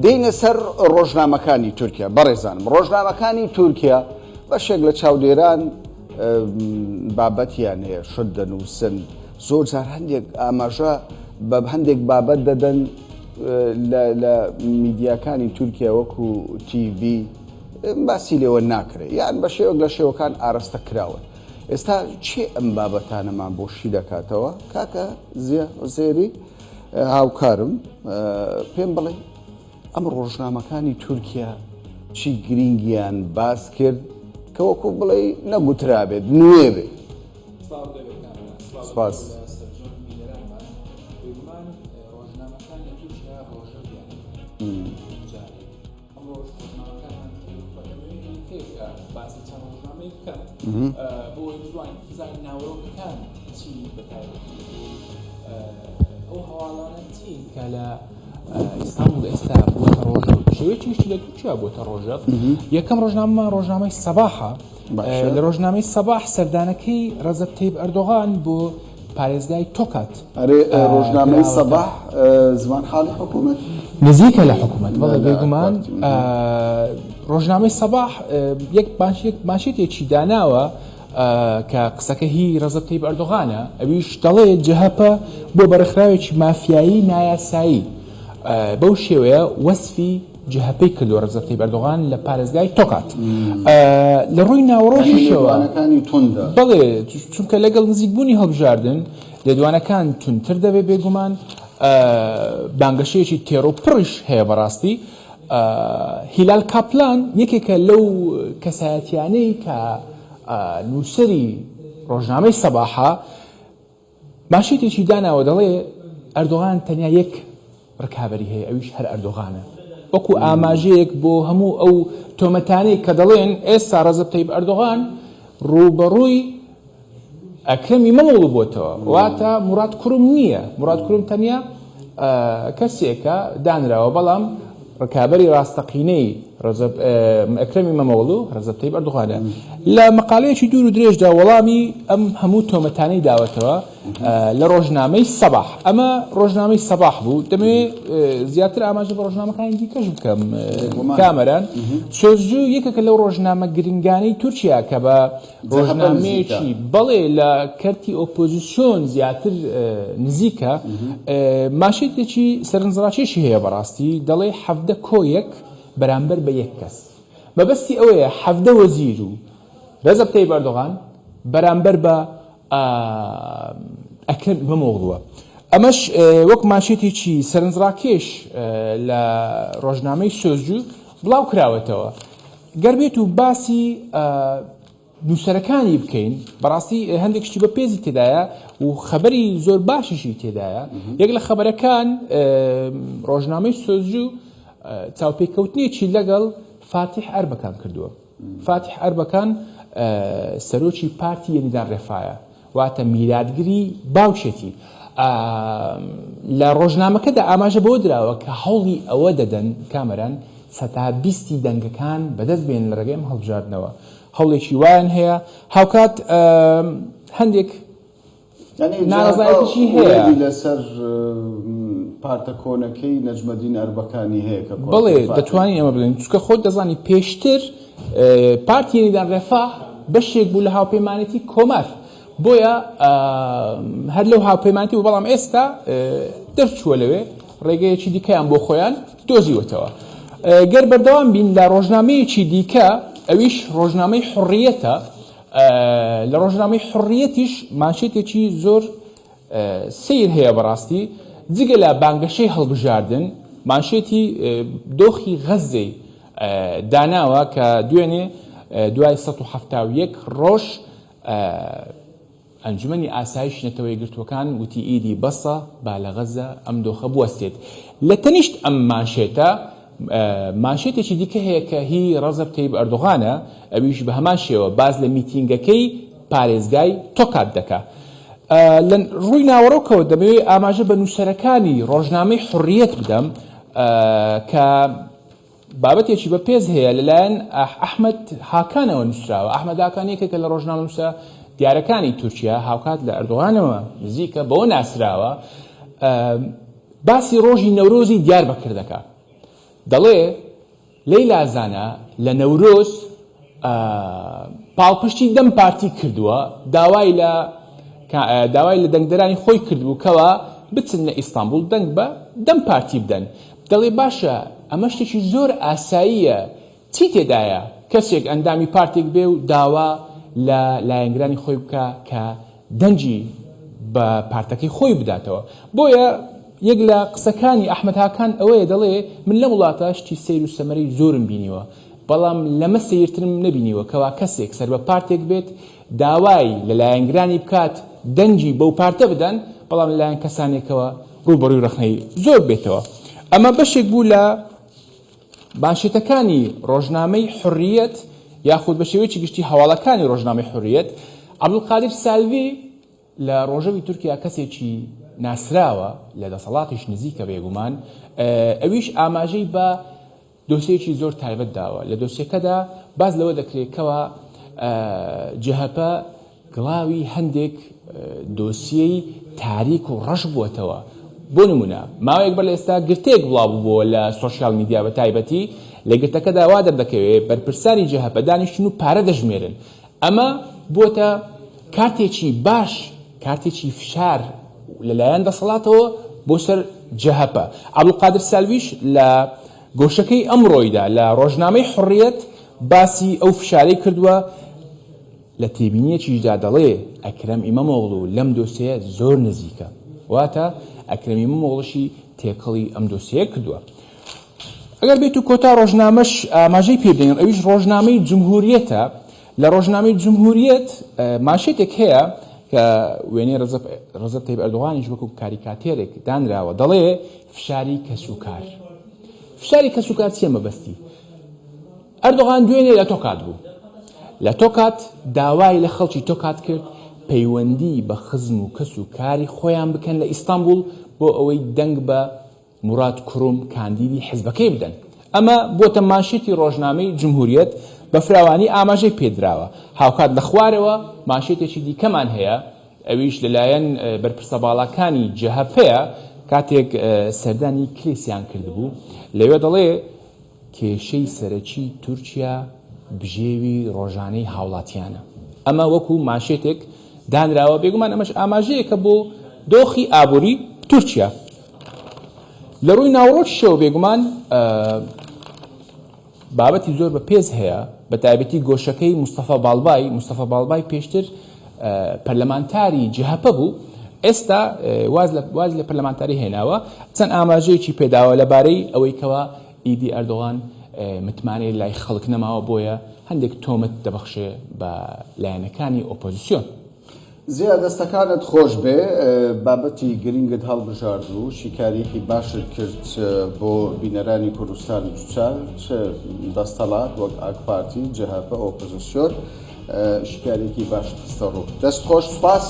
دێنە سەر ڕۆژنامەکانی تورکیا. بەڕێزانم ڕۆژنامەکانی تورکیا بەشێک لە چاودێران بابەتیان هەیە شت دەنووسن، زۆر جار هەندێک ئاماژە بە هەندێک بابەت دەدەن لە میدیاکانی تورکیا وەکو TV باسی لێوە ناکرێت یان بە شێوەک لە شێوەکان ئاراستە کراوە. ئێستا چێ ئەم بابەتانەمان بۆشی دەکاتەوە؟ کاکە زێری هاوکارم پێم بڵێ ئەم ڕۆژنامەکانی تورکیا چی گرنگیان باس کرد کە وەکو بڵێ نەگوترابێت نوێ بێت؟ سپاس. بۆ بزوان زای ناوەڕۆکەکان چی بەکارێتی ئەو هەواڵانە چی کە لە ئیستانبول ئێستا بووەتە ڕۆژەڵ شێوەیەکی لە تووشیا بووەتە ڕۆژەڵ. یەکەم ڕۆژنامە ڕۆژنامەی سەباحە. لە ڕۆژنامەی سەباح سەردانەکەی ڕەزەب تەیب ئەردۆغان بۆ پارێزگای تۆکات. ڕۆژنامەی سەباح زمان حاڵی حکوومەت نزیکە لە حکوومەت بەڵێ بێگومان ڕۆژنامەی سەباح یەک ماشێتێکی داناوە کە قسەکە هی ڕەزەب تەیب ئەردۆغانە، ئەویش دەڵێ جەهەپە بۆ بەرەخراوێکی مافیایی نایاسایی. بەو شێوەیە وەسفی جەهەپەی کردووە ڕەزەب تەیب ئەردۆغان لە پارێزگای تۆکات. لە ڕووی ناوەڕۆژیشەوە بەڵێ چونکە لەگەڵ نزیکبوونی هەڵبژاردن لێدوانەکان تونتر دەبێ بێگومان بانگەشەیەکی تێڕۆپڕش هەیە بەڕاستی. هیلال کاپلان یەکێکە لەو کەسایەتیانەی کە نووسەری ڕۆژنامەی سەباحە ماشێتێکی داناوە دەڵێ ئەردۆغان تەنیا یەک ڕکابەری هەیە ئەویش هەر ئەردۆغانە، وەکو ئاماژەیەک بۆ هەموو ئەو تۆمەتانەی کە دەڵێن ئێستا ڕەزەب تەیب ئەردۆغان ڕووبەڕووی ئەکرەمی مەمەوڵ بۆتەوە، واتە موراد کوڕم نییە. موراد کوڕم تەنیا کەسێکە دانراوە بەڵام ڕکابەری ڕاستەقینەی ئەکرەمی مەمەوڵ و ڕەزەب تەیب ئەردۆغانە. لە مەقالەیەکی دوور و درێژدا وەڵامی ئەم هەموو تۆمەتانەی داوەتەوە لە ڕۆژنامەی سەباح. ئەمە ڕۆژنامەی سەباح بوو. دەمەوێت زیاتر ئاماژە بە ڕۆژنامەکانی دیکەش بکەم کامەران. سۆزجوو یەکێکە لەو ڕۆژنامە گرنگانەی تورکیا کە بە ڕۆژنامەیەکی بەڵێ لە کەرتی ئۆپۆزیسیۆن زیاتر نزیکە ماشێتێکی سەرنجڕاکێشی هەیە بەڕاستی. دەڵێ 17 کۆیەک بەرامبەر بە یەک کەس. مەبەستی ئەوەیە 17 وەزیر و ڕەزەب تەیب ئەردۆغان بەرامبەر بە ئەکرەم مەمەوڵوە. ئەمەش وەک ماشێتێکی سەرنجڕاکێش لە ڕۆژنامەی سۆزجوو بڵاو کراوەتەوە. گەربێت و باسی نووسەرەکانی بکەین بەڕاستی هەندێک شتی بە پێزی تێدایە و خەبەری زۆر باشیشی تێدایە. یەک لە خەبەرەکان ڕۆژنامەی سۆزجوو چاوپێکەوتنێکی لەگەڵ فاتح ئەربەکان کردووە. فاتح ئەربەکان سەرۆکی پارتی یەنیدان ڕێفایە، واتە میراتگری باوشێتی. لە ڕۆژنامەکەدا ئاماژە بۆ دراوە کە هەوڵی ئەوە دەدەن کامەران سەتا 20 دەنگەکان بەدەست بێن لە ڕێگەی هەڵبژاردنەوە. هەوڵێکی وایان هەیە. هاوکات هەندێک ناڕزایەتیشی هەیە لەسەر پارتە کۆنەکەی نەجمەدین ئەربەکانی هەیە کە بڵێ دەتوانین ئەمە بڵێن چونکە خۆت دەزانی پێشتر پارتی یەنیدان ڕێفاه بەشێک بوو لە هاوپەیمانێتی کۆمار، بۆیە هەر لەو هاوپەیمانێتی بوو بەڵام ئێستا دەرچووە لەوێ ڕێگەیەکی دیکەیان بۆ خۆیان دۆزیوەتەوە. گەر بەردەوام بین لە ڕۆژنامەیەکی دیکە ئەویش ڕۆژنامەی حڕیەتە. لە ڕۆژنامەی حڕیەتیش مانشێتێکی زۆر سیر هەیە بەڕاستی جگە لە بانگەشەی هەڵبژاردن مانشێتی دۆخی غەزەی داناوە کە دوێنێ دوای 171 ڕۆژ ئەنجومەنی ئاسایش نەتەوەی گرتوەکان وتی ئیدی بەسە با لە غەزە ئەم دۆخە بوەستێت. لە تەنیشت ئەم مانشێتە مانشێتێکی دیکە هەیە کە هی ڕەزەب تەیب ئەردۆغانە، ئەویش بە هەمان شێوە باز لە میتینگەکەی پارێزگای تۆکات دەکا. لە ڕووی ناوەڕۆکەوە دەبێت ئاماژە بە نووسەرەکانی ڕۆژنامەی حڕیەت بدەم کە بابەتێکی بە پێز هەیە لەلایەن ئەحمەد هاکانەوە نووسراوە. ئەحمەد هاکان یەکێکە لە ڕۆژنامە نووسە دیارەکانی تورکیا هاوکات لە ئەردۆغانەوە نزیکە بەوە ناسراوە باسی ڕۆژی نەورۆزی دیار بەکردەکە. دەڵێ لەیلا زانە لە نەورۆز پاڵپشتی دەم پارتی کردووە، داوای لە دەنگدەرانی خۆی کردبوو کەوە بچن لە ئیستانبول دەنگ بە دەم پارتی بدەن. دەڵێ باشە ئەمە شتێکی زۆر ئاساییە، چی تێدایە کەسێک ئەندامی پارتێک بێ و داوا لە لایەنگرانی خۆی بکە کە دەنجی بە پارتەکەی خۆی بداتەوە. بۆیە یەک لە قسەکانی ئەحمەد هاکان ئەوەیە، دەڵێ من لە وڵاتە شتی سیر و سەمەرەی زۆرم بینیوە، بەڵام لەمە سیرترم نەبینیوە کەوا کەسێک سەر بە پارتێک بێت داوای لە لایەنگرانی بکات دەنجی بەو پارتە بدەن، بەڵام لەلایەن کەسانێکەوە ڕوبەڕووی ڕخنەی زۆر بێتەوە. ئەمە بەشێک بوو لە باشێتەکانی ڕۆژنامەی حورریەت یاخود بە شێوەیەکی گشتی هەواڵەکانی ڕۆژنامەی حورریەت. عەبدولقادر سالڤی لە ڕۆژەوی تورکیا کەسێکی ناسراوە لە دەسەڵاتیش نزیکە بێگومان، ئەویش ئاماژەی بە دۆسیەکی زۆر تایبەت داوە. لە دۆسیەکەدا باز لەوە دەکرێتکەوە جەهەپە گڵاوی هەندێک دۆسیەی تاریک و ڕەش بووەتەوە. بۆ نمونە ماوەیەک بەر لە ئێستا گرتەیەک بڵاو بووە لە سۆشیال میدیا بە تایبەتی، لە گرتەکەدا وا دەردەکەوێت بەرپرسانی جەهەپە دانیشتن و پارە دەژمێرن. ئەمە بۆتە کارتێکی باش، کارتێکی فشار لەلایەن دەسەڵاتەوە بۆ سەر جەهەپە. عەبدولقادر سالڤیش لە گۆشەکەی ئەمڕۆیدا لە ڕۆژنامەی حورریەت باسی ئەو فشارەی کردووە. لە تێبینیەکیشدا دەڵێ ئەکرەم ئیمەمۆغڵو لەم دۆسیە زۆر نزیکە، واتە ئەکرەم ئیمەمۆغڵشی تێکەڵی ئەم دۆسیە کردووە. ئەگەر بێت و کۆتا ڕۆژنامەش ئاماژەی پێ بدەین، ئەویش ڕۆژنامەی جمهوریەتە. لە ڕۆژنامەی جمهوریەت ماشێتێک هەیە کە وێنەی ڕەزەب تەیب ئەردوغانیش وەکو کاریکاتێرێک دانراوە، دەڵێ فشاری کەسوکار. فشاری کەسوکار چیە مەبەستی؟ ئەردوغان دوێنێ لە تۆکات بوو، لە تۆکات داوای لە خەڵکی تۆکات کرد پەیوەندی بە خزم و کەس و کاری خۆیان بکەن لە ئیستانبول بۆ ئەوەی دەنگ بە موراد کوڕم کاندیدی حیزبەکەی بدەن. ئەمە بۆتە ماشێتی ڕۆژنامەی جمهوریەت، بە فراوانی ئاماژەی پێدراوە. هاوکات لە خوارەوە ماشێتێکی دیکەمان هەیە، ئەویش لەلایەن بەرپرسە باڵاکانی جەهەپەیە کاتێک سەردانی کلیسیان کردبوو. لەوێ دەڵێ کێشەی سەرەکی تورکیا بژێوی ڕۆژانەی هاوڵاتیانە. ئەمە وەکو ماشێتێک دانراوە، بێگومان ئەمەش ئاماژەیەکە بۆ دۆخی ئابووری تورکیا. لە ڕووی ناوڕۆکیشەوە بێگومان بابەتی زۆر بە پێز هەیە، بە تایبەتی گۆشەکەی مستەفا باڵبای پێشتر پەرلەمانتاری جەهەپە بوو، ئێستا واز لە پەرلەمانتاری هێناوە. چەند ئاماژەیەکی پێداوە لەبارەی ئەوەی کەوا ئیدی ئەردۆغان متمانەی لای خەڵک نەماوە، بۆیە هەندێک تۆمت دەبەخشێ بە لایەنەکانی ئۆپۆزیسیۆن. زیاد دەستەکانت خۆش بێ، بابەتی گرنگت هەڵبژارد و شیکاریەکی باشت کرد بۆ بینەرانی کوردستان دەستەڵات وەک ئاک پارتی، جەهەپە، ئۆپۆزیسیۆن، شیکارێکی باش خستە ڕوو. دەست خۆش، سوپاس.